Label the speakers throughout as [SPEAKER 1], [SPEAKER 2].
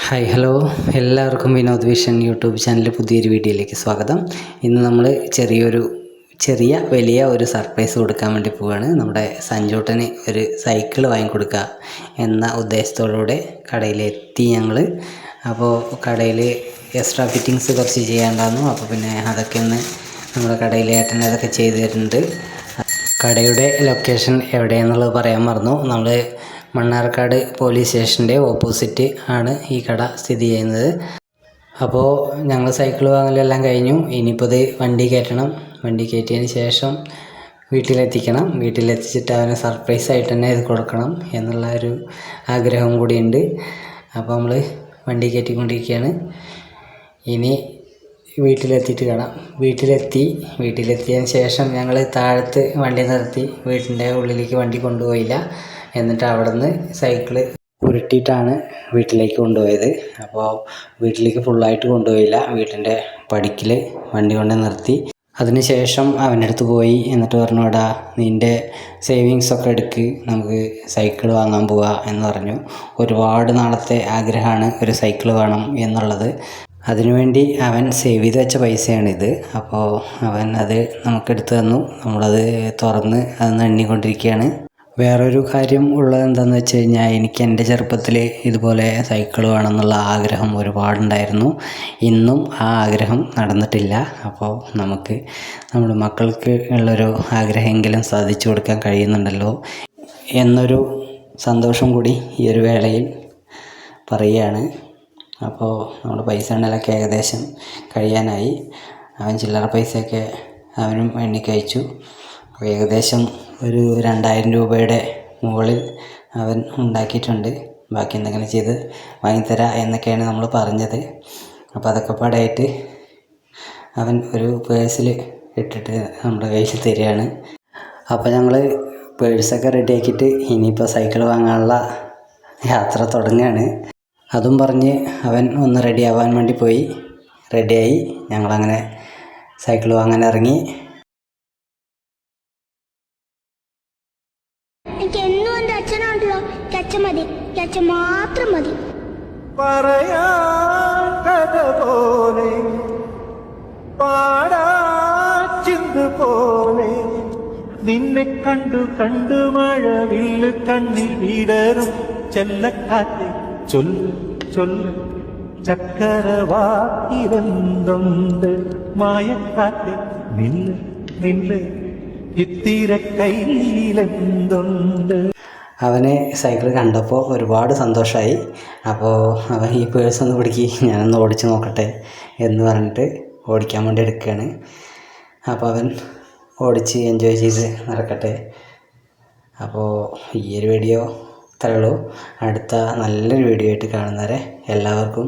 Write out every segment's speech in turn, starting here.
[SPEAKER 1] Hi hello, എല്ലാവർക്കും Vinod vision YouTube ചാനലിൽ പുതിയൊരു വീഡിയോയിലേക്ക് സ്വാഗതം. ഇന്ന് നമ്മൾ വലിയ ഒരു സർപ്രൈസ് കൊടുക്കാൻ വേണ്ടി പോവുകയാണ്. നമ്മുടെ സഞ്ജൂട്ടന് ഒരു സൈക്കിൾ വാങ്ങിക്കൊടുക്കുക എന്ന ഉദ്ദേശത്തോടുകൂടെ കടയിലെത്തി ഞങ്ങൾ. അപ്പോൾ കടയിൽ എക്സ്ട്രാ ഫിറ്റിങ്സ് കുറച്ച് ചെയ്യാണ്ടായിരുന്നു. അപ്പോൾ പിന്നെ അതൊക്കെ ഒന്ന് നമ്മുടെ കടയിലെ ഏട്ടൻ അതൊക്കെ ചെയ്തു തരുന്നുണ്ട്. കടയുടെ ലൊക്കേഷൻ എവിടെയാണെന്നുള്ളത് പറയാൻ മറന്നു. നമ്മൾ മണ്ണാർക്കാട് പോലീസ് സ്റ്റേഷൻ്റെ ഓപ്പോസിറ്റ് ആണ് ഈ കട സ്ഥിതി ചെയ്യുന്നത്. അപ്പോൾ ഞങ്ങൾ സൈക്കിൾ വാങ്ങലെല്ലാം കഴിഞ്ഞു. ഇനിയിപ്പോൾ ഇത് വണ്ടി കയറ്റണം. വണ്ടി കയറ്റിയതിന് ശേഷം വീട്ടിലെത്തിക്കണം. വീട്ടിലെത്തിച്ചിട്ട് അവന് സർപ്രൈസായിട്ട് തന്നെ ഇത് കൊടുക്കണം എന്നുള്ള ഒരു ആഗ്രഹം കൂടിയുണ്ട്. അപ്പോൾ നമ്മൾ വണ്ടി കയറ്റിക്കൊണ്ടിരിക്കുകയാണ്. ഇനി വീട്ടിലെത്തിയിട്ട് കാണാം. വീട്ടിലെത്തിയതിന് ശേഷം ഞങ്ങൾ താഴത്ത് വണ്ടി നിർത്തി. വീട്ടിൻ്റെ ഉള്ളിലേക്ക് വണ്ടി കൊണ്ടുപോയില്ല. എന്നിട്ട് അവിടെ നിന്ന് സൈക്കിള് ഉരുട്ടിയിട്ടാണ് വീട്ടിലേക്ക് കൊണ്ടുപോയത്. അപ്പോൾ വീട്ടിലേക്ക് ഫുള്ളായിട്ട് കൊണ്ടുപോയില്ല. വീട്ടിൻ്റെ പടിക്കൽ വണ്ടി കൊണ്ട് നിർത്തി. അതിനുശേഷം അവൻ്റെ അടുത്ത് പോയി. എന്നിട്ട് പറഞ്ഞു, എടാ നിൻ്റെ സേവിങ്സൊക്കെ എടുക്ക്, നമുക്ക് സൈക്കിൾ വാങ്ങാൻ പോവുക എന്ന് പറഞ്ഞു. ഒരുപാട് നാളത്തെ ആഗ്രഹമാണ് ഒരു സൈക്കിൾ വേണം എന്നുള്ളത്. അതിനുവേണ്ടി അവൻ സേവ് ചെയ്ത് വെച്ച പൈസയാണിത്. അപ്പോൾ അവൻ അത് നമുക്കെടുത്ത് തന്നു. നമ്മളത് തുറന്ന് അതൊന്ന് എണ്ണിക്കൊണ്ടിരിക്കുകയാണ്. വേറൊരു കാര്യം ഉള്ളത് എന്താണെന്ന് വെച്ച് കഴിഞ്ഞാൽ, എനിക്ക് എൻ്റെ ചെറുപ്പത്തിൽ ഇതുപോലെ സൈക്കിൾ വേണമെന്നുള്ള ആഗ്രഹം ഒരുപാടുണ്ടായിരുന്നു. ഇന്നും ആ ആഗ്രഹം നടന്നിട്ടില്ല. അപ്പോൾ നമുക്ക് നമ്മുടെ മക്കൾക്ക് ഉള്ളൊരു ആഗ്രഹമെങ്കിലും സാധിച്ചു കൊടുക്കാൻ കഴിയുന്നുണ്ടല്ലോ എന്നൊരു സന്തോഷം കൂടി ഈ ഒരു വേളയിൽ പറയുകയാണ്. അപ്പോൾ നമ്മുടെ പൈസ എണ്ണലൊക്കെ ഏകദേശം കഴിയാനായി. അവൻ ചില്ലറ പൈസയൊക്കെ അവനും എണ്ണിക്കയച്ചു. അപ്പോൾ ഏകദേശം ഒരു 2000 രൂപയുടെ മുകളിൽ അവൻ ഉണ്ടാക്കിയിട്ടുണ്ട്. ബാക്കി എന്തെങ്കിലും ചെയ്ത് വാങ്ങിത്തരാം എന്നൊക്കെയാണ് നമ്മൾ പറഞ്ഞത്. അപ്പോൾ അതൊക്കെ പാടായിട്ട് അവൻ ഒരു പേഴ്സിൽ ഇട്ടിട്ട് നമ്മുടെ കയ്യിൽ തരികയാണ്. അപ്പോൾ ഞങ്ങൾ പേഴ്സൊക്കെ റെഡിയാക്കിയിട്ട് ഇനിയിപ്പോൾ സൈക്കിൾ വാങ്ങാനുള്ള യാത്ര തുടങ്ങുകയാണ്. അതും പറഞ്ഞ് അവൻ ഒന്ന് റെഡിയാവാൻ വേണ്ടി പോയി. റെഡിയായി. ഞങ്ങളങ്ങനെ സൈക്കിൾ വാങ്ങാൻ ഇറങ്ങി.
[SPEAKER 2] എനിക്ക് എന്നും എൻ്റെ അച്ഛനാണല്ലോ. അച്ഛൻ മതി, അച്ഛൻ മാത്രം മതി.
[SPEAKER 3] പറയാൻ കഥ പോലെ പാടാച്ചിന്ത് പോലെ നിന്നെ കണ്ടു മഴവില്ല് കണ്ണിൽ വിടരും ചെല്ലക്കാറ്റ് ചൊല്ല് ചക്കരവാക്കിലെന്തുണ്ട് മായക്കാറ്റ് നില്ല് ഇത്തിര കയ്യിലെന്തുണ്ട്.
[SPEAKER 1] അവന് സൈക്കിൾ കണ്ടപ്പോൾ ഒരുപാട് സന്തോഷമായി. അപ്പോൾ അവൻ ഈ പേഴ്സ് ഒന്ന് പിടിക്ക്, ഞാനൊന്ന് ഓടിച്ച് നോക്കട്ടെ എന്ന് പറഞ്ഞിട്ട് ഓടിക്കാൻ വേണ്ടി എടുക്കുകയാണ്. അപ്പോൾ അവൻ ഓടിച്ച് എൻജോയ് ചെയ്ത് നടക്കട്ടെ. അപ്പോൾ ഈ ഒരു വീഡിയോ ഇത്രയേ ഉള്ളൂ. അടുത്ത നല്ലൊരു വീഡിയോ ആയിട്ട് കാണുന്നവരെ എല്ലാവർക്കും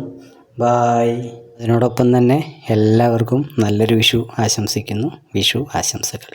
[SPEAKER 1] ബായ്. അതിനോടൊപ്പം തന്നെ എല്ലാവർക്കും നല്ലൊരു വിഷു ആശംസിക്കുന്നു. വിഷു ആശംസകൾ.